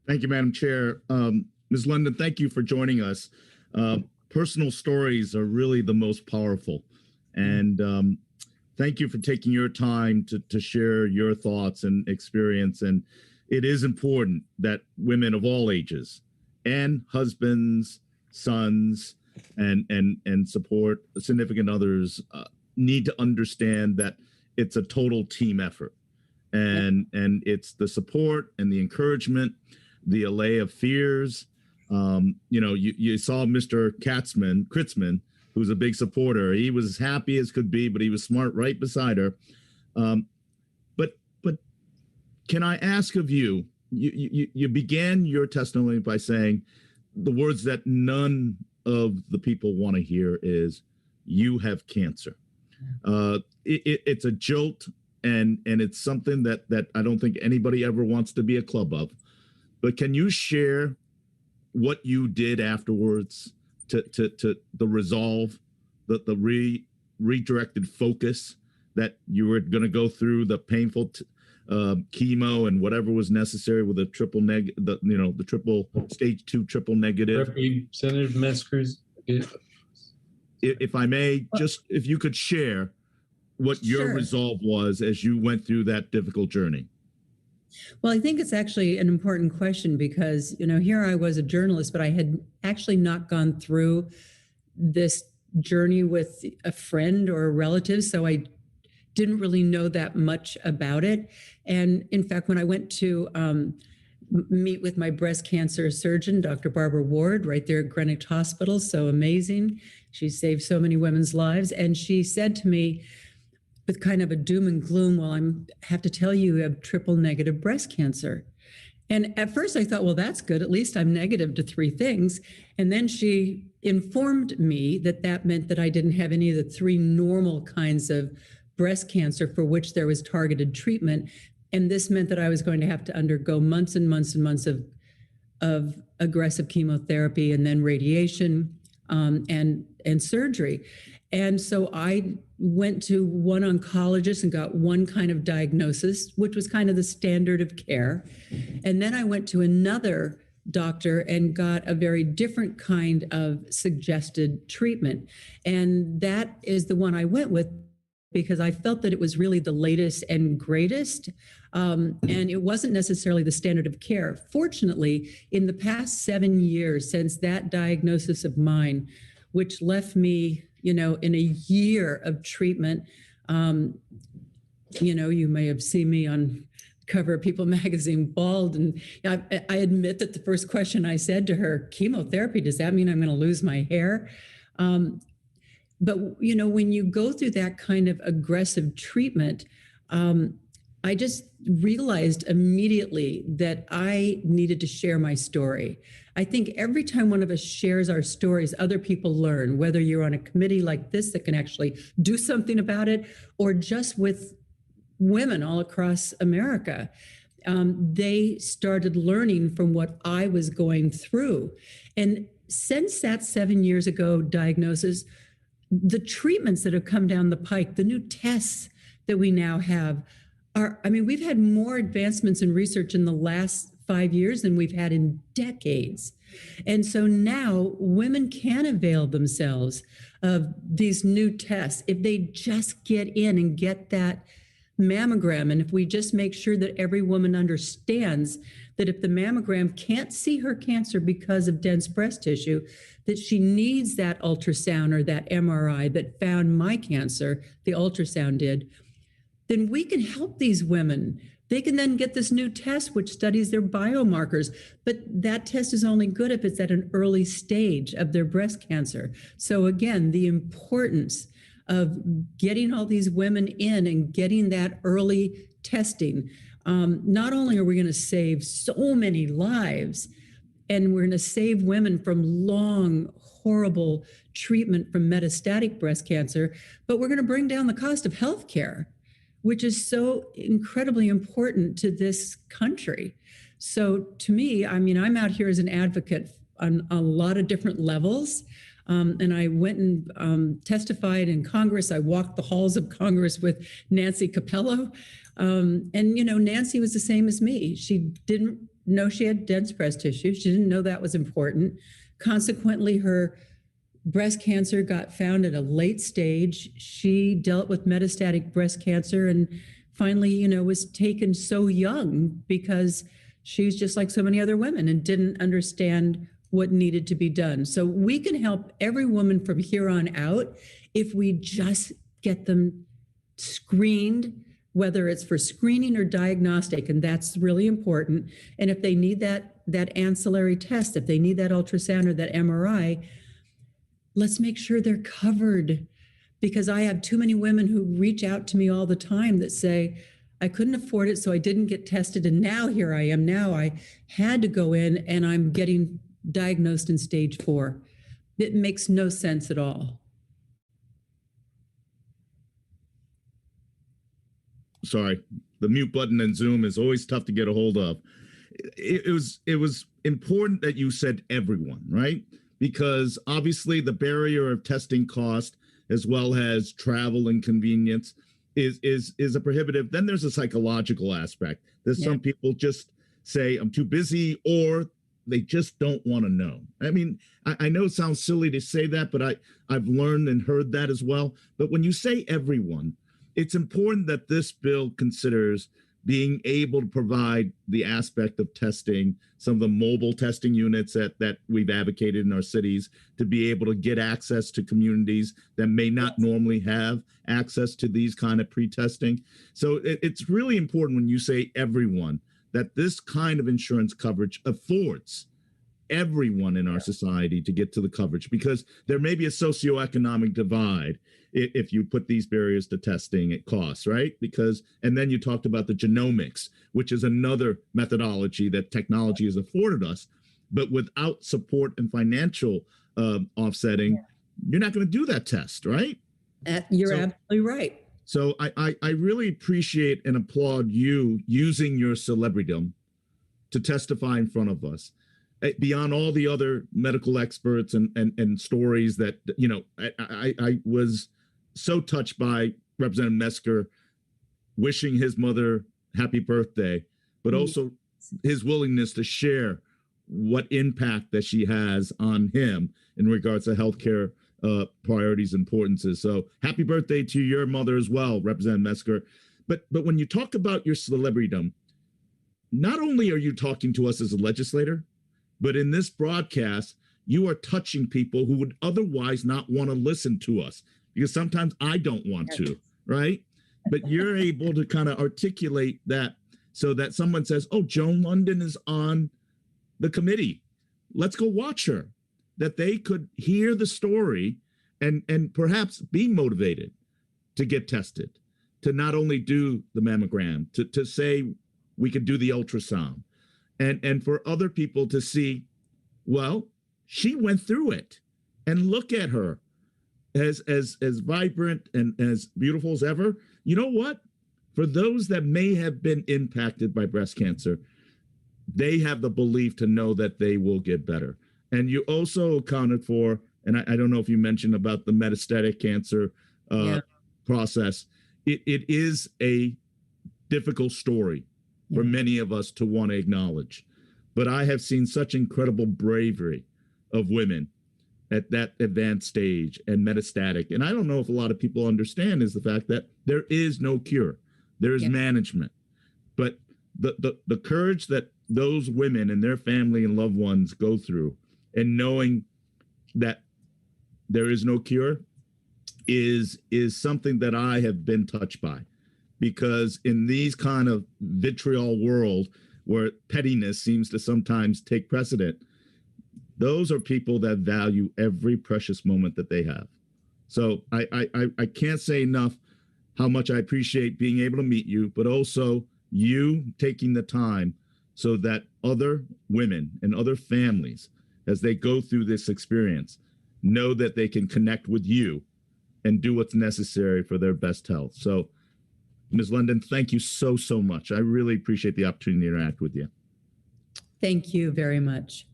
Thank you, Madam Chair. Ms. Lundun, thank you for joining us. Personal stories are really the most powerful. And thank you for taking your time to share your thoughts and experience. And it is important that women of all ages and husbands, sons, and support significant others need to understand that it's a total team effort. And it's the support and the encouragement, the allay of fears. You saw Mr. Kritzman, who's a big supporter. He was as happy as could be, but he was smart right beside her. But can I ask of you? You began your testimony by saying the words that none of the people want to hear is, "You have cancer." It's a jolt. And it's something that I don't think anybody ever wants to be a club of. But can you share what you did afterwards to the resolve, the redirected focus that you were going to go through the painful chemo and whatever was necessary with the triple stage 2 triple negative? Representative Meskers, if I may, just if you could share what your resolve was as you went through that difficult journey. Well, I think it's actually an important question because, here I was a journalist, but I had actually not gone through this journey with a friend or a relative. So I didn't really know that much about it. And in fact, when I went to meet with my breast cancer surgeon, Dr. Barbara Ward, right there at Greenwich Hospital, so amazing. She saved so many women's lives. And she said to me, with kind of a doom and gloom, well, I have to tell you, you have triple negative breast cancer. And at first I thought, well, that's good. At least I'm negative to 3 things. And then she informed me that that meant that I didn't have any of the 3 normal kinds of breast cancer for which there was targeted treatment. And this meant that I was going to have to undergo months and months and months of aggressive chemotherapy and then radiation and surgery. And so I went to one oncologist and got one kind of diagnosis, which was kind of the standard of care. And then I went to another doctor and got a very different kind of suggested treatment. And that is the one I went with because I felt that it was really the latest and greatest. And it wasn't necessarily the standard of care. Fortunately, in the past 7 years since that diagnosis of mine, which left me in a year of treatment. You may have seen me on cover of People magazine bald. And I admit that the first question I said to her, chemotherapy, does that mean I'm going to lose my hair? But, when you go through that kind of aggressive treatment, I just realized immediately that I needed to share my story. I think every time one of us shares our stories, other people learn, whether you're on a committee like this that can actually do something about it, or just with women all across America. They started learning from what I was going through. And since that 7 years ago diagnosis, the treatments that have come down the pike, the new tests that we now have, we've had more advancements in research in the last 5 years than we've had in decades. And so now women can avail themselves of these new tests if they just get in and get that mammogram. And if we just make sure that every woman understands that if the mammogram can't see her cancer because of dense breast tissue, that she needs that ultrasound or that MRI that found my cancer, the ultrasound did, then we can help these women. They can then get this new test which studies their biomarkers, but that test is only good if it's at an early stage of their breast cancer. So again, the importance of getting all these women in and getting that early testing. Not only are we going to save so many lives, and we're going to save women from long, horrible treatment from metastatic breast cancer, but we're going to bring down the cost of healthcare, which is so incredibly important to this country. So to me, I'm out here as an advocate on a lot of different levels. And I went and testified in Congress. I walked the halls of Congress with Nancy Capello. And Nancy was the same as me. She didn't know she had dense breast tissue. She didn't know that was important. Consequently, her breast cancer got found at a late stage. She dealt with metastatic breast cancer and finally, was taken so young because she was just like so many other women and didn't understand what needed to be done. So we can help every woman from here on out if we just get them screened, whether it's for screening or diagnostic, and that's really important. And if they need that ancillary test, if they need that ultrasound or that MRI, let's make sure they're covered, because I have too many women who reach out to me all the time that say, I couldn't afford it, so I didn't get tested. And now here I am. Now I had to go in and I'm getting diagnosed in stage 4. It makes no sense at all. Sorry, the mute button in Zoom is always tough to get a hold of. It was important that you said everyone, right? Because obviously the barrier of testing cost as well as travel and convenience is a prohibitive. Then there's a psychological aspect. There's some people just say, I'm too busy, or they just don't want to know. I mean, I know it sounds silly to say that, but I've learned and heard that as well. But when you say everyone, it's important that this bill considers being able to provide the aspect of testing, some of the mobile testing units that we've advocated in our cities, to be able to get access to communities that may not normally have access to these kind of pre-testing. So it's really important when you say everyone, that this kind of insurance coverage affords everyone in our society to get to the coverage, because there may be a socioeconomic divide if you put these barriers to testing at costs, right? And then you talked about the genomics, which is another methodology that technology has afforded us, but without support and financial offsetting, you're not going to do that test, right? You're absolutely right. So I really appreciate and applaud you using your celebritydom to testify in front of us. Beyond all the other medical experts and stories that, I was so touched by Representative Metzger wishing his mother happy birthday, but also his willingness to share what impact that she has on him in regards to healthcare priorities and importances. So happy birthday to your mother as well, Representative Metzger. But when you talk about your celebritydom, not only are you talking to us as a legislator, but in this broadcast, you are touching people who would otherwise not want to listen to us, because sometimes I don't want to, right? But you're able to kind of articulate that so that someone says, oh, Joan Lundun is on the committee. Let's go watch her. That they could hear the story and perhaps be motivated to get tested, to not only do the mammogram, to say we could do the ultrasound. And for other people to see, well, she went through it, and look at her as vibrant and as beautiful as ever. You know what? For those that may have been impacted by breast cancer, they have the belief to know that they will get better. And you also accounted for, and I don't know if you mentioned about the metastatic cancer process. It is a difficult story for many of us to want to acknowledge. But I have seen such incredible bravery of women at that advanced stage and metastatic. And I don't know if a lot of people understand is the fact that there is no cure. There is management. But the courage that those women and their family and loved ones go through, and knowing that there is no cure is something that I have been touched by. Because in these kind of vitriol world where pettiness seems to sometimes take precedent, those are people that value every precious moment that they have. So I can't say enough how much I appreciate being able to meet you, but also you taking the time so that other women and other families, as they go through this experience, know that they can connect with you and do what's necessary for their best health. So Ms. Lundun, thank you so much. I really appreciate the opportunity to interact with you. Thank you very much.